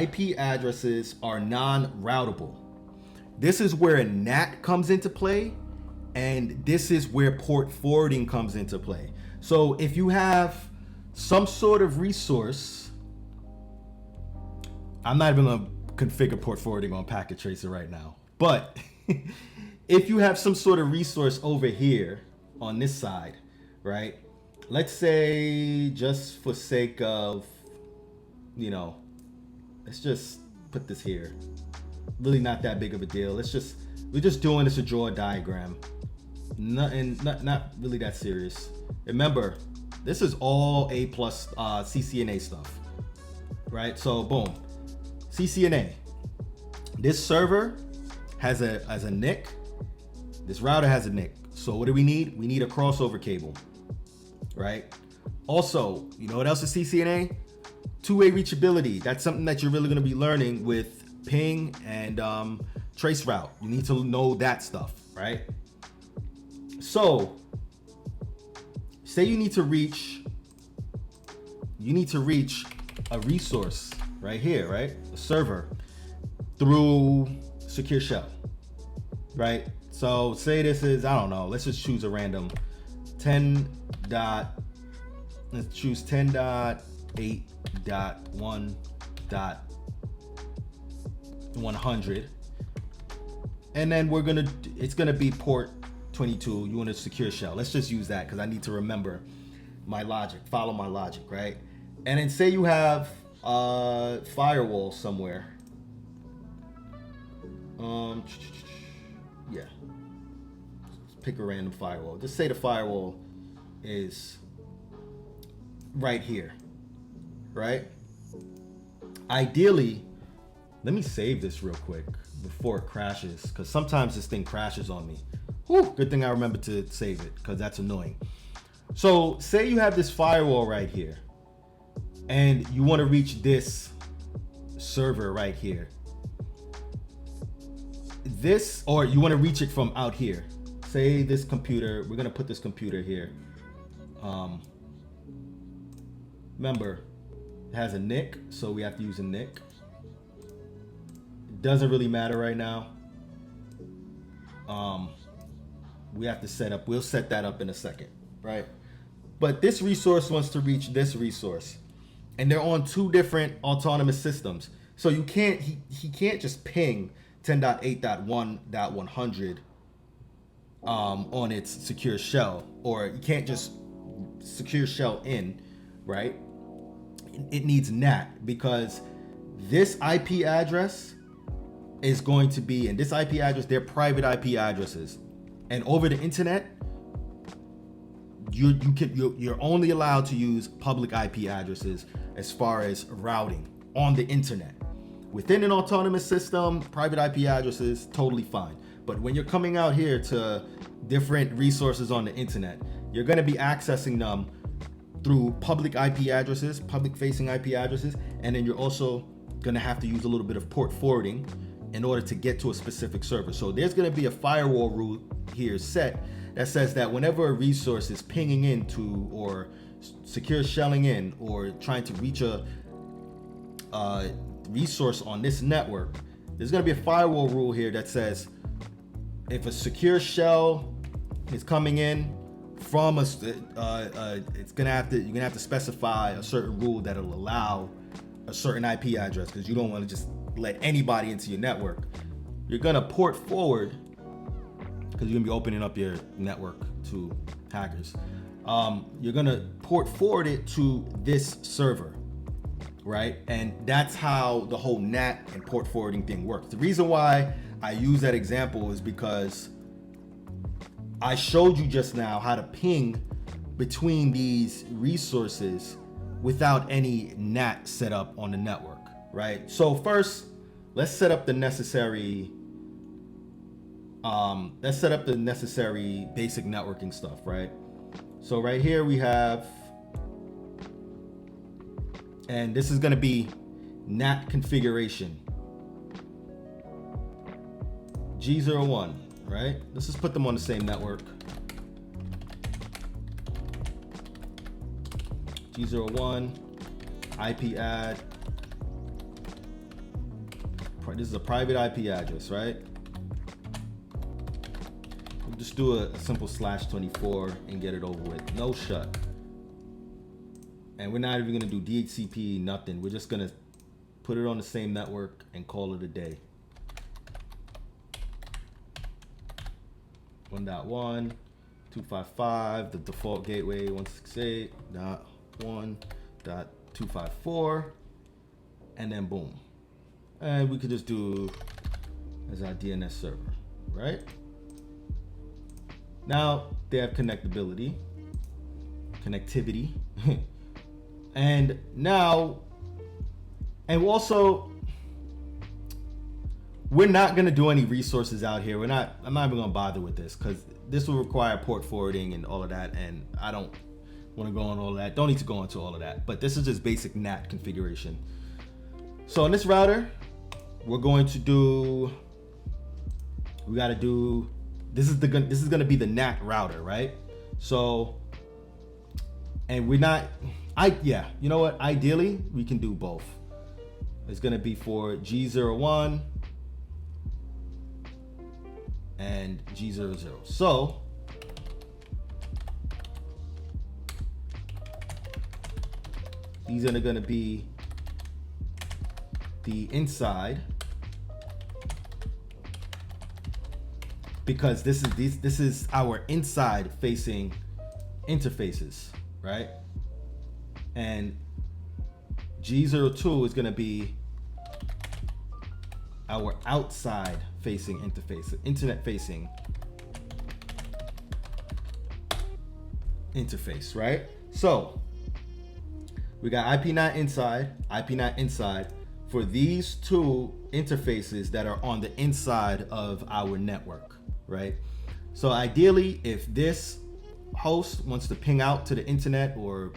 IP addresses are non-routable. This is where a NAT comes into play, and this is where port forwarding comes into play. So if you have some sort of resource, I'm not even gonna configure port forwarding on Packet Tracer right now, but if you have some sort of resource over here on this side, right? Let's say, just for sake of, let's just put this here. Really not that big of a deal. We're just doing this to draw a diagram. Not really that serious. Remember, this is all A+ CCNA stuff, right? So boom, CCNA. This server has a NIC. This router has a NIC. So what do we need? We need a crossover cable, right? Also, you know what else is CCNA? Two-way reachability. That's something that you're really going to be learning with ping and traceroute. You need to know that stuff, right? So say you need to reach a resource right here, right? A server through secure shell, right? So say this is, I don't know, let's just choose a random let's choose 10.8.1.100, and then it's gonna be port 22. You want a secure shell. Let's just use that because I need to remember my logic, follow my logic, right? And then say you have a firewall somewhere. Yeah. Let's pick a random firewall. Just say the firewall is right here, right? Ideally, let me save this real quick before it crashes, because sometimes this thing crashes on me. Whew, good thing I remember to save it, because that's annoying. So say you have this firewall right here, and you want to reach this server right here. Or you want to reach it from out here. Say this computer, we're going to put this computer here. Remember, it has a NIC, so we have to use a NIC. It doesn't really matter right now. We have to we'll set that up in a second, right? But this resource wants to reach this resource, and they're on two different autonomous systems. So you can't, he can't just ping 10.8.1.100 on its secure shell, or you can't just secure shell in, right? It needs NAT, because this IP address is going to be, and this IP address, they're private IP addresses, and over the internet, you're only allowed to use public IP addresses as far as routing on the internet. Within an autonomous system, private IP addresses, totally fine. But when you're coming out here to different resources on the internet, you're going to be accessing them through public IP addresses, public facing IP addresses, and then you're also going to have to use a little bit of port forwarding in order to get to a specific server. So there's going to be a firewall rule here set that says that whenever a resource is pinging into or secure shelling in or trying to reach a resource on this network, there's going to be a firewall rule here that says if a secure shell is coming in from you're gonna have to specify a certain rule that'll allow a certain IP address, because you don't want to just let anybody into your network. You're gonna port forward, because you're gonna be opening up your network to hackers. You're gonna port forward it to this server, right? And that's how the whole NAT and port forwarding thing works. The reason why I use that example is because I showed you just now how to ping between these resources without any NAT set up on the network, right? So first, let's set up the necessary basic networking stuff, right? So right here we have, and this is going to be NAT configuration G01, right? Let's just put them on the same network. G01 IP add right? This is a private IP address, right? We'll just do a simple /24 and get it over with. No shut. And we're not even gonna do DHCP, nothing. We're just gonna put it on the same network and call it a day. 1.1.255, the default gateway 168.1.254, and then boom. And we could just do as our DNS server, right? Now they have connectivity. And now, and also, we're not gonna do any resources out here. I'm not even gonna bother with this because this will require port forwarding and all of that, and I don't want to go on all of that. Don't need to go into all of that, but this is just basic NAT configuration. So on this router, we're going to do, this is gonna be the NAT router, right? So, and we're not, you know what? Ideally, we can do both. It's gonna be for G01 and G00. So these are gonna be the inside, because this is our inside facing interfaces, right? And G02 is gonna be our outside facing interface, internet facing interface, right? So we got IP-NAT inside, IP-NAT inside for these two interfaces that are on the inside of our network, right? So ideally, if this host wants to ping out to the internet or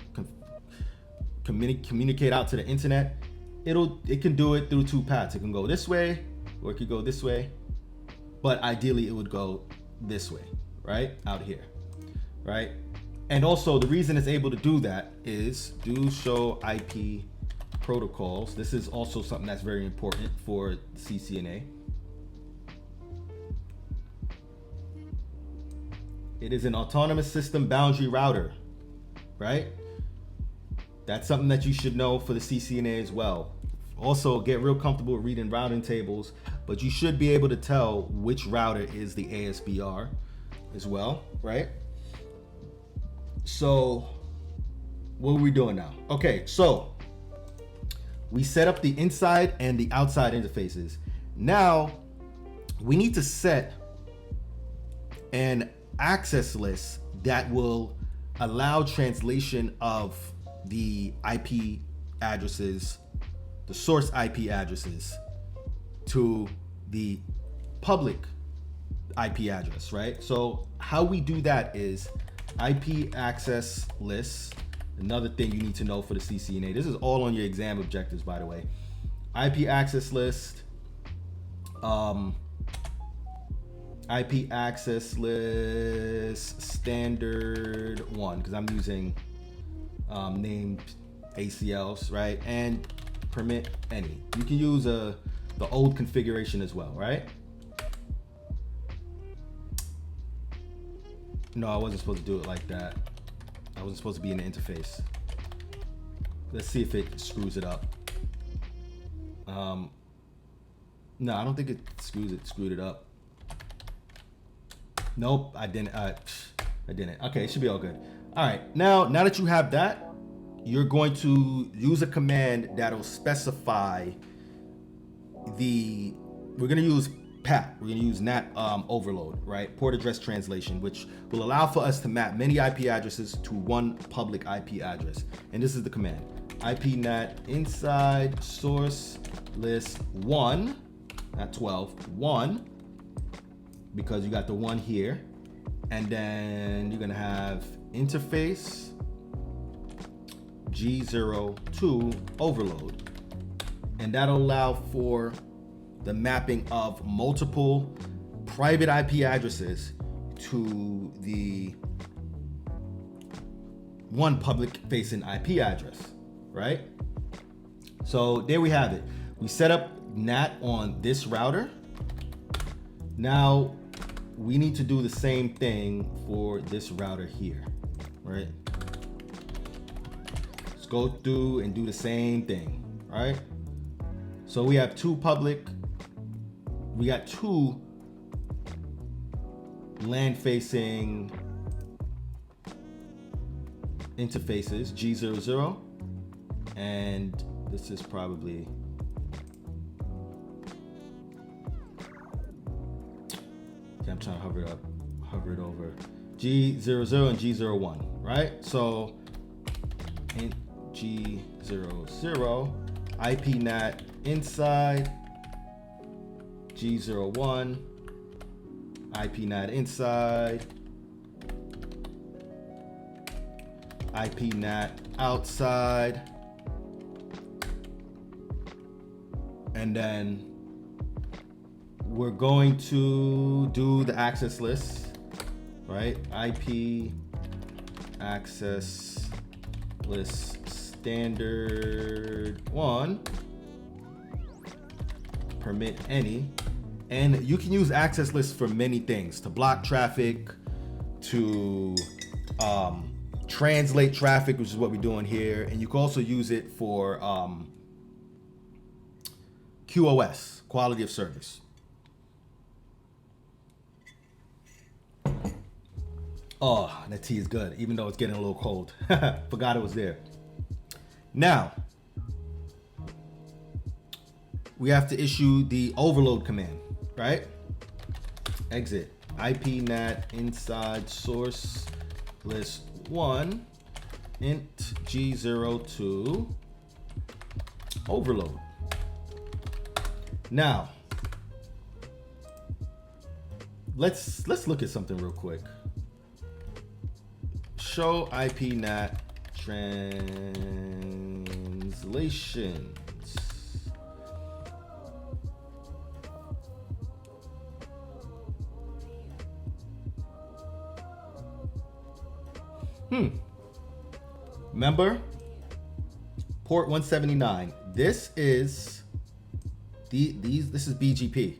communicate out to the internet, it can do it through two paths. It can go this way or it could go this way, but ideally it would go this way, right? Out here, right? And also the reason it's able to do that is do show IP protocols. This is also something that's very important for CCNA. It is an autonomous system boundary router, right? That's something that you should know for the CCNA as well. Also, get real comfortable reading routing tables, but you should be able to tell which router is the ASBR as well, right? So, what are we doing now? Okay, so we set up the inside and the outside interfaces. Now, we need to set an access list that will allow translation of the IP addresses, the source IP addresses, to the public IP address, right? So how we do that is IP access lists. Another thing you need to know for the CCNA. This is all on your exam objectives, by the way. IP access list, IP access list standard 1, because I'm using named ACLs, right? And permit any. You can use the old configuration as well, right? No, I wasn't supposed to do it like that. I wasn't supposed to be in the interface. Let's see if it screws it up. No, I don't think it screwed it up. Nope, I didn't. I didn't. Okay, it should be all good. All right, now that you have that, you're going to use a command that'll specify we're gonna use PAT. We're gonna use NAT overload, right? Port address translation, which will allow for us to map many IP addresses to one public IP address. And this is the command: IP-NAT inside source list 1, not 12, 1, because you got the 1 here. And then you're gonna have interface G02 overload. And that'll allow for the mapping of multiple private IP addresses to the one public facing IP address, right? So there we have it. We set up NAT on this router. Now we need to do the same thing for this router here, right? Let's go through and do the same thing, right? So we have two public, we got two LAN facing interfaces, G00, and this is probably, I'm trying to hover it over, G00 and G01, right? So in G00, IP NAT inside, G01, IP NAT inside, IP NAT outside, and then we're going to do the access list, right? IP access list standard 1, permit any, and you can use access lists for many things, to block traffic, to translate traffic, which is what we're doing here, and you can also use it for QoS, quality of service. Oh, that tea is good, even though it's getting a little cold. Forgot it was there. Now, we have to issue the overload command, right? Exit IP NAT inside source list 1 int G02 overload. Now, let's look at something real quick. Show IP NAT translations. Remember, port 179. This is this is BGP,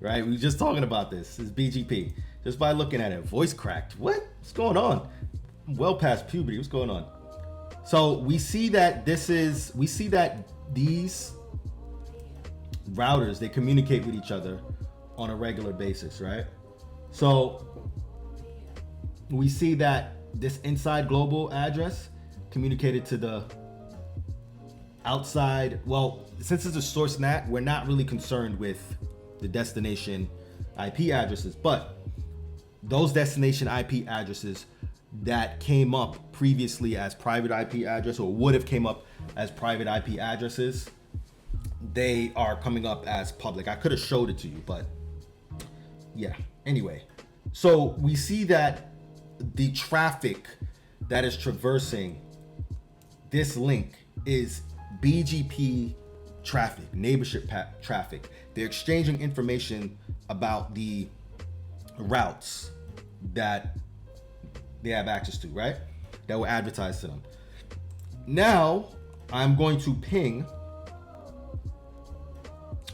right? We were just talking about this. This is BGP. Just by looking at it, voice cracked. What's going on? I'm well past puberty. What's going on? So we see that these routers, they communicate with each other on a regular basis, right? So we see that this inside global address communicated to the outside. Well, since it's a source NAT, we're not really concerned with the destination IP addresses, but those destination IP addresses that came up previously as private IP address, or would have came up as private IP addresses, they are coming up as public. I could have showed it to you, but yeah. Anyway, so we see that the traffic that is traversing this link is BGP traffic, neighborship traffic. They're exchanging information about the routes that they have access to, right? That were advertised to them. Now, I'm going to ping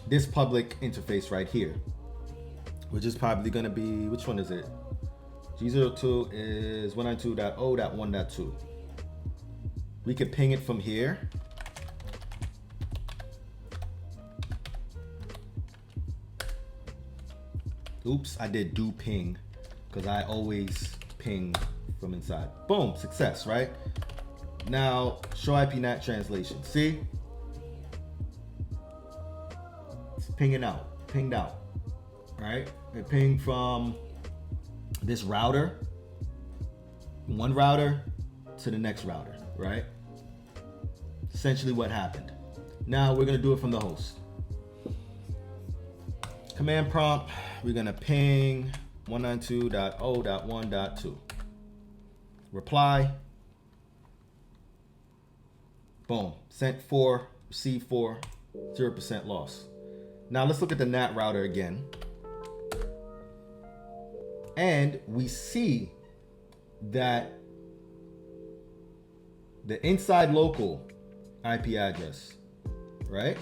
this public interface right here, which is probably going to be, which one is it? G02 is 192.0.1.2. We could ping it from here. Oops, I did do ping because I always ping from inside. Boom, success, right? Now, show IP NAT translation. See? It's pinging out, pinged out, right? It pinged from this router, one router to the next router, right? Essentially what happened. Now we're gonna do it from the host. Command prompt, we're gonna ping 192.0.1.2. Reply. Boom. Sent 4, received 4, 0% loss. Now let's look at the NAT router again. And we see that the inside local IP address, right,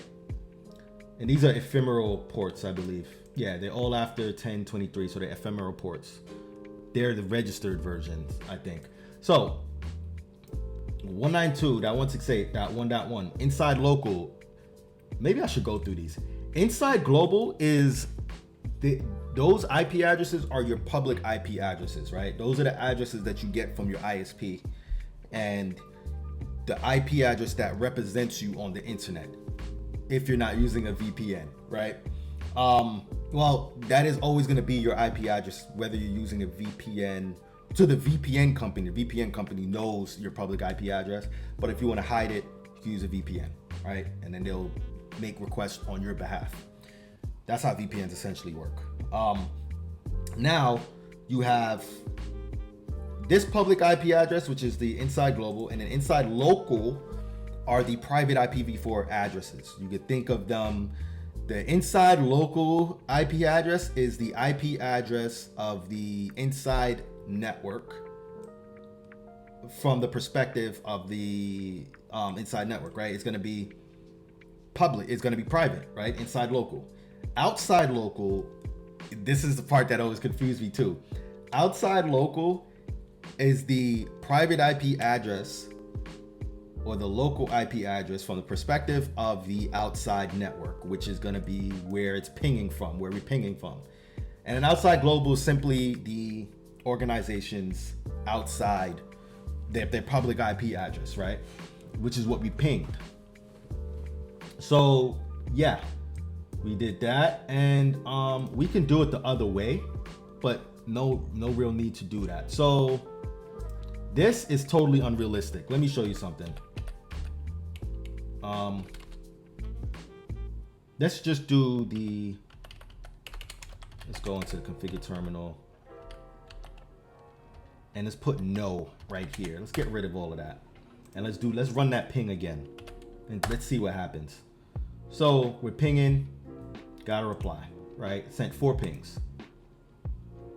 And these are ephemeral ports, I believe. Yeah, they're all after 1023, so they're ephemeral ports. They're the registered versions, I think. So 192.168.1.1 inside local. Maybe I should go through these. Inside global is those IP addresses are your public IP addresses, right? Those are the addresses that you get from your ISP, and the IP address that represents you on the internet if you're not using a VPN, right? Well, that is always going to be your IP address, whether you're using a VPN to the VPN company. The VPN company knows your public IP address, but if you want to hide it, you can use a VPN, right? And then they'll make requests on your behalf. That's how VPNs essentially work. Now you have this public IP address, which is the inside global, and then inside local are the private IPv4 addresses. You could think of them. The inside local IP address is the IP address of the inside network from the perspective of the inside network, right? It's going to be public, it's going to be private, right? Inside local. Outside local, this is the part that always confused me too. Outside local is the private IP address or the local IP address from the perspective of the outside network, which is going to be where it's pinging from, where we're pinging from. And an outside global is simply the organization's outside their public IP address, right? Which is what we pinged. So yeah, we did that, and we can do it the other way, but no real need to do that. So this is totally unrealistic. Let me show you something. Let's just do let's go into the configure terminal and let's put no right here. Let's get rid of all of that. And let's run that ping again. And let's see what happens. So we're pinging, got a reply, right? Sent 4 pings.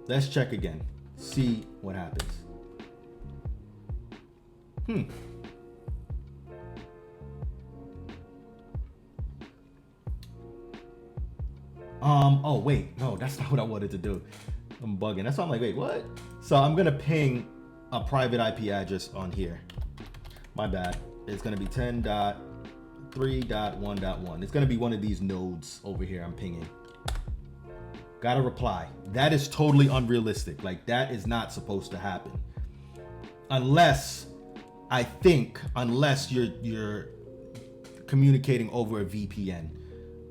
Let's check again, see what happens. Oh wait, no, that's not what I wanted to do. I'm bugging. That's why I'm like, wait, what? So I'm gonna ping a private IP address on here. My bad. It's gonna be 10.3.1.1. It's gonna be one of these nodes over here I'm pinging. Got a reply. That is totally unrealistic. Like, that is not supposed to happen. Unless you're communicating over a VPN.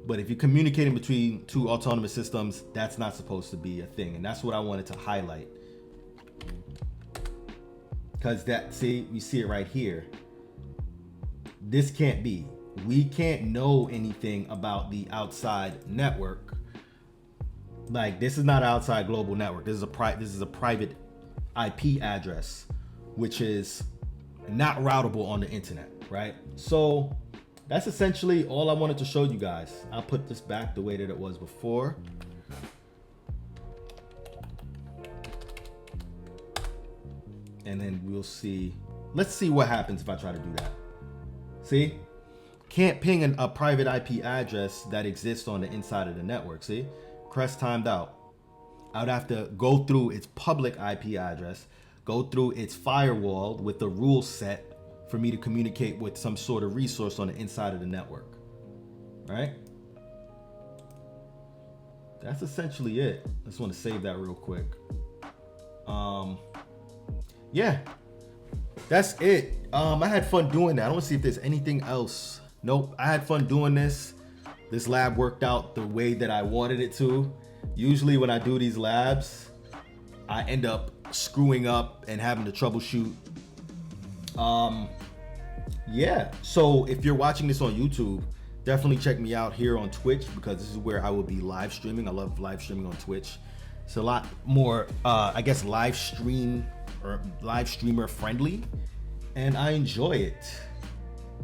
But if you're communicating between 2 autonomous systems, that's not supposed to be a thing. And that's what I wanted to highlight. Because you see it right here. This can't be. We can't know anything about the outside network. Like, this is not an outside global network. This is a private IP address, which is not routable on the internet, right? So that's essentially all I wanted to show you guys. I'll put this back the way that it was before. And then we'll see. Let's see what happens if I try to do that. See? Can't ping a private IP address that exists on the inside of the network. See? Crest timed out. I would have to go through its public IP address, go through its firewall with the rule set for me to communicate with some sort of resource on the inside of the network. Right? That's essentially it. I just want to save that real quick. Yeah, that's it. I had fun doing that. I want to see if there's anything else. Nope, I had fun doing this. This lab worked out the way that I wanted it to. Usually when I do these labs, I end up screwing up and having to troubleshoot. Yeah, so if you're watching this on YouTube, definitely check me out here on Twitch, because this is where I will be live streaming. I love live streaming on Twitch. It's a lot more, I guess, live streamer friendly, and I enjoy it.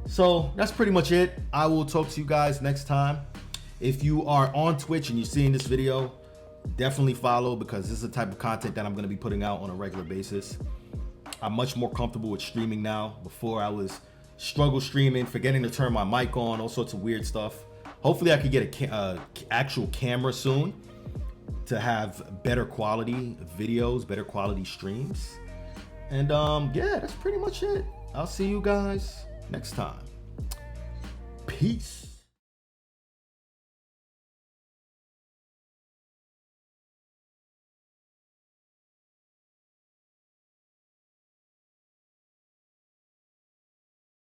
So that's pretty much it. I will talk to you guys next time. If you are on Twitch and you're seeing this video, definitely follow, because this is the type of content that I'm going to be putting out on a regular basis. I'm much more comfortable with streaming now. Before, I was struggle streaming, forgetting to turn my mic on, all sorts of weird stuff. Hopefully I could get a actual camera soon to have better quality videos, better quality streams. And yeah, that's pretty much it. I'll see you guys next time. Peace.